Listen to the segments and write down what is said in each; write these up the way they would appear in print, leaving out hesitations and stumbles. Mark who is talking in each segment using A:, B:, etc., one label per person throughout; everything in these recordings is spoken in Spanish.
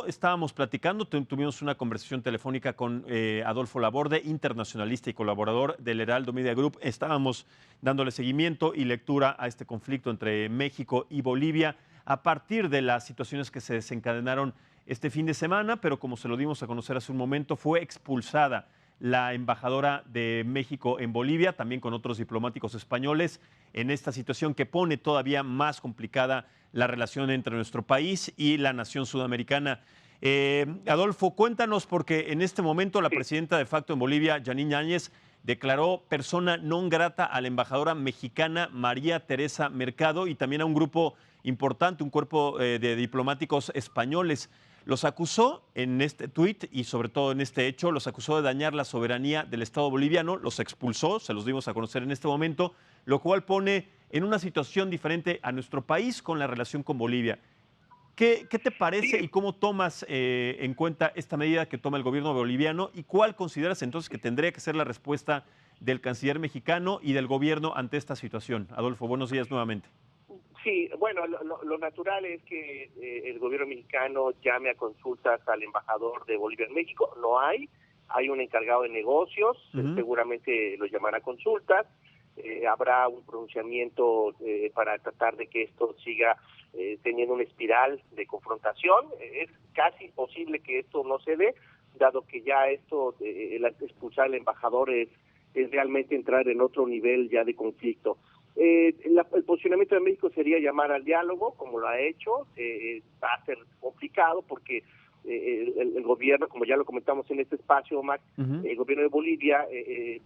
A: Estábamos platicando, tuvimos una conversación telefónica con Adolfo Laborde, internacionalista y colaborador del Heraldo Media Group. Estábamos dándole seguimiento y lectura a este conflicto entre México y Bolivia a partir de las situaciones que se desencadenaron este fin de semana, pero como se lo dimos a conocer hace un momento, fue expulsada la embajadora de México en Bolivia, también con otros diplomáticos españoles, en esta situación que pone todavía más complicada la relación entre nuestro país y la nación sudamericana. Adolfo, cuéntanos, porque en este momento la
B: Sí,
A: presidenta de facto en Bolivia, Janine Áñez, declaró persona non grata a la embajadora mexicana María Teresa Mercado y también a un grupo importante, un cuerpo de diplomáticos españoles. Los acusó en este tuit y sobre todo en este hecho, los acusó de dañar la soberanía del Estado boliviano, los expulsó, se los dimos a conocer en este momento, lo cual pone en una situación diferente a nuestro país con la relación con Bolivia. ¿Qué te parece
B: sí,
A: y cómo tomas en cuenta esta medida que toma el gobierno boliviano y cuál consideras entonces que tendría que ser la respuesta del canciller mexicano y del gobierno ante esta situación? Adolfo, buenos días nuevamente.
B: sí. Bueno, lo natural es que el gobierno mexicano llame a consultas al embajador de Bolivia en México. No hay un encargado de negocios,
A: Ujú.
B: seguramente lo llamará a consultas. Habrá un pronunciamiento para tratar de que esto siga teniendo una espiral de confrontación. Es casi posible que esto no se dé, dado que ya esto, el expulsar al embajador es realmente entrar en otro nivel ya de conflicto. El posicionamiento de México sería llamar al diálogo, como lo ha hecho. Va a ser complicado porque el gobierno, como ya lo comentamos en este espacio, Max,
A: Ujú.
B: el gobierno de Bolivia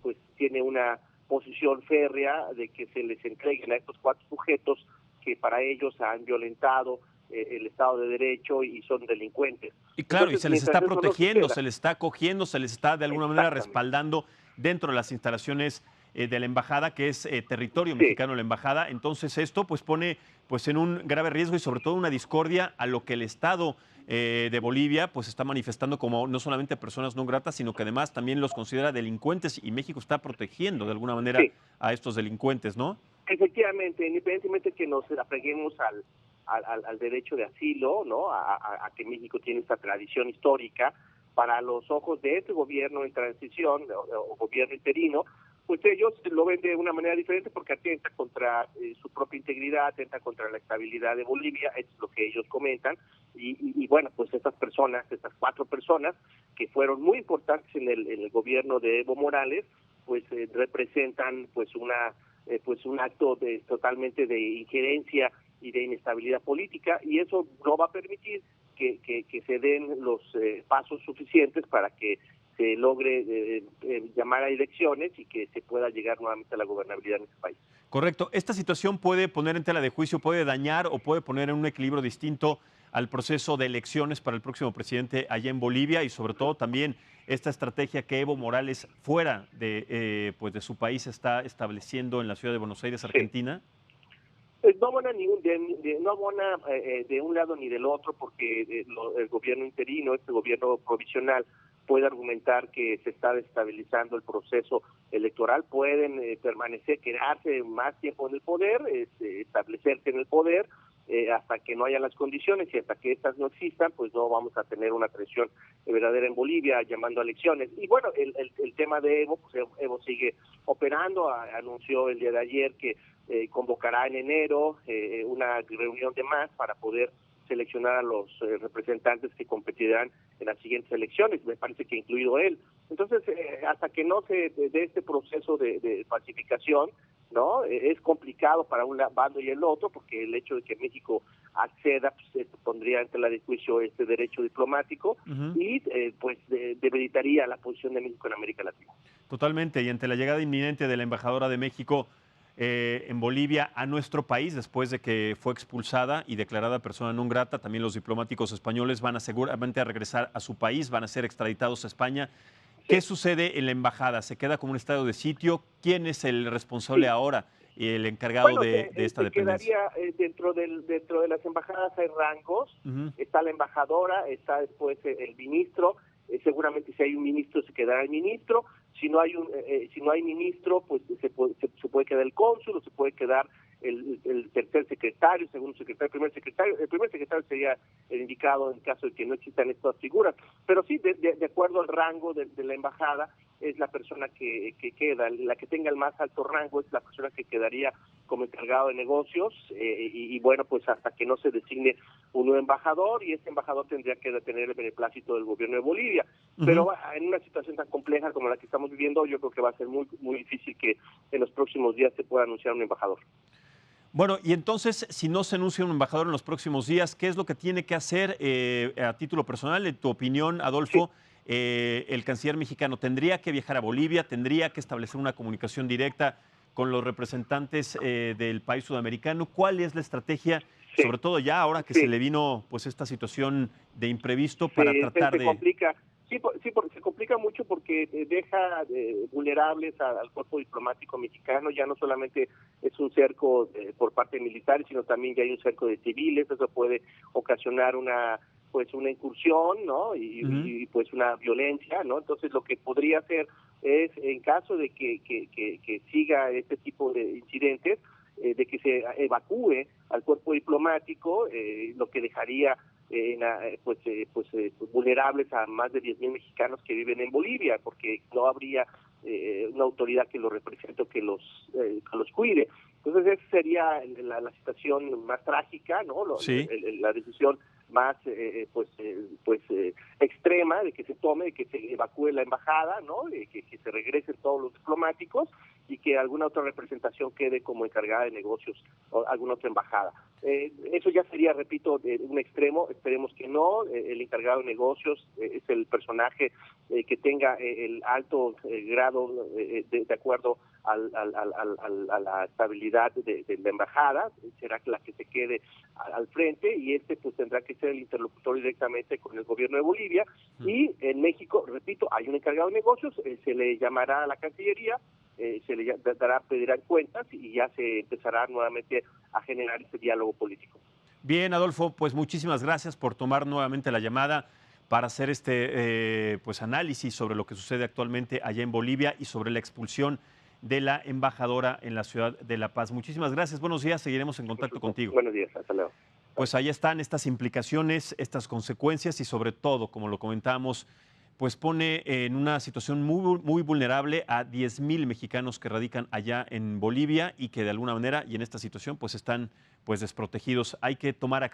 B: pues tiene una posición férrea de que se les entreguen a estos cuatro sujetos que para ellos han violentado el Estado de Derecho y son delincuentes.
A: Y claro, y
B: Entonces,
A: se les
B: mientras
A: está
B: eso no
A: protegiendo,
B: suceda,
A: se les está acogiendo, se les está de alguna manera
B: exactamente,
A: respaldando dentro de las instalaciones de la embajada, que es territorio
B: sí,
A: mexicano la embajada. Entonces esto pues pone pues en un grave riesgo y sobre todo una discordia a lo que el Estado de Bolivia pues está manifestando como no solamente personas no gratas, sino que además también los considera delincuentes y México está protegiendo de alguna manera
B: sí.
A: a estos delincuentes, ¿no?
B: Efectivamente, independientemente que nos apeguemos al derecho de asilo, ¿no? A que México tiene esta tradición histórica, para los ojos de este gobierno en transición o gobierno interino, pues ellos lo ven de una manera diferente porque atenta contra su propia integridad, atenta contra la estabilidad de Bolivia, es lo que ellos comentan, y bueno, pues estas personas, estas cuatro personas, que fueron muy importantes en el gobierno de Evo Morales, pues representan pues un acto totalmente de injerencia y de inestabilidad política, y eso no va a permitir que se den los pasos suficientes para que se logre llamar a elecciones y que se pueda llegar nuevamente a la gobernabilidad en este país.
A: Correcto. Esta situación puede poner en tela de juicio, puede dañar o puede poner en un equilibrio distinto al proceso de elecciones para el próximo presidente allá en Bolivia y sobre todo también esta estrategia que Evo Morales fuera pues de su país está estableciendo en la ciudad de Buenos Aires,
B: Sí.
A: Argentina.
B: No abona no abona de un lado ni del otro porque el gobierno interino, este gobierno provisional, puede argumentar que se está desestabilizando el proceso electoral, pueden permanecer, quedarse más tiempo en el poder, establecerse en el poder, hasta que no haya las condiciones y hasta que estas no existan, pues no vamos a tener una presión verdadera en Bolivia llamando a elecciones. Y bueno, el tema de Evo, pues Evo sigue operando, anunció el día de ayer que convocará en enero una reunión de más para poder seleccionar a los representantes que competirán en las siguientes elecciones, me parece que incluido él. Entonces, hasta que no se dé este proceso de pacificación, ¿no? Es complicado para un bando y el otro, porque el hecho de que México acceda, pues esto pondría ante la de juicio este derecho diplomático
A: Ujú.
B: y pues debilitaría la posición de México en América Latina.
A: Totalmente. Y ante la llegada inminente de la embajadora de México en Bolivia a nuestro país, después de que fue expulsada y declarada persona non grata, también los diplomáticos españoles van a seguramente a regresar a su país, van a ser extraditados a España. ¿Qué
B: Sí,
A: sucede en la embajada? ¿Se queda como un estado de sitio? ¿Quién es el responsable
B: sí.
A: ahora y el encargado
B: Bueno,
A: de esta
B: se
A: dependencia?
B: quedaría dentro de las embajadas hay rangos,
A: Ujú.
B: está la embajadora, está después el ministro, seguramente si hay un ministro se quedará el ministro, si no hay ministro pues se puede quedar el cónsul o se puede quedar el tercer secretario, el segundo secretario, el primer secretario. El primer secretario sería el indicado en caso de que no existan estas figuras. Pero sí, de acuerdo al rango de la embajada, es la persona que queda, la que tenga el más alto rango es la persona que quedaría como encargado de negocios, y bueno, pues hasta que no se designe un nuevo embajador, y ese embajador tendría que tener el beneplácito del gobierno de Bolivia. Pero en una situación tan compleja como la que estamos viviendo, yo creo que va a ser muy, muy difícil que en los próximos días se pueda anunciar un embajador.
A: Bueno, y entonces, si no se anuncia un embajador en los próximos días, ¿qué es lo que tiene que hacer a título personal? En tu opinión,
B: Sí.
A: Adolfo, el canciller mexicano tendría que viajar a Bolivia, tendría que establecer una comunicación directa con los representantes del país sudamericano. ¿Cuál es la estrategia,
B: Sí,
A: sobre todo ya ahora que se
B: sí.
A: le vino pues esta situación de imprevisto para
B: Se,
A: tratar
B: se
A: de...
B: complica, sí, porque se complica mucho porque deja vulnerables al cuerpo diplomático mexicano. Ya no solamente es un cerco por parte de militares, sino también ya hay un cerco de civiles. Eso puede ocasionar una incursión, ¿no?
A: Ujú.
B: Y pues una violencia, ¿no? Entonces lo que podría hacer es, en caso de que siga este tipo de incidentes, de que se evacúe al cuerpo diplomático, lo que dejaría vulnerables a más de 10,000 mexicanos que viven en Bolivia, porque no habría una autoridad que los represente o que los cuide. Entonces esa sería la situación más trágica, ¿no?
A: Sí.
B: La decisión más extrema de que se tome, de que se evacúe la embajada, ¿no? De que se regresen todos los diplomáticos y que alguna otra representación quede como encargada de negocios o alguna otra embajada. Eso ya sería, repito, un extremo. Esperemos que no. El encargado de negocios es el personaje que tenga el alto grado de acuerdo a la estabilidad de la embajada. Será la que se quede al frente, y pues tendrá que ser el interlocutor directamente con el gobierno de Bolivia. Y en México, repito, hay un encargado de negocios, se le llamará a la Cancillería, se le pedirán cuentas, y ya se empezará nuevamente a generar ese diálogo político.
A: Bien, Adolfo, pues muchísimas gracias por tomar nuevamente la llamada para hacer pues análisis sobre lo que sucede actualmente allá en Bolivia y sobre la expulsión de la embajadora en la ciudad de La Paz. Muchísimas gracias, buenos días, seguiremos en contacto contigo.
B: Buenos días, hasta luego.
A: Pues ahí están estas implicaciones, estas consecuencias y sobre todo, como lo comentamos, pues pone en una situación muy, muy vulnerable a 10,000 mexicanos que radican allá en Bolivia y que de alguna manera y en esta situación pues están pues desprotegidos. Hay que tomar acción.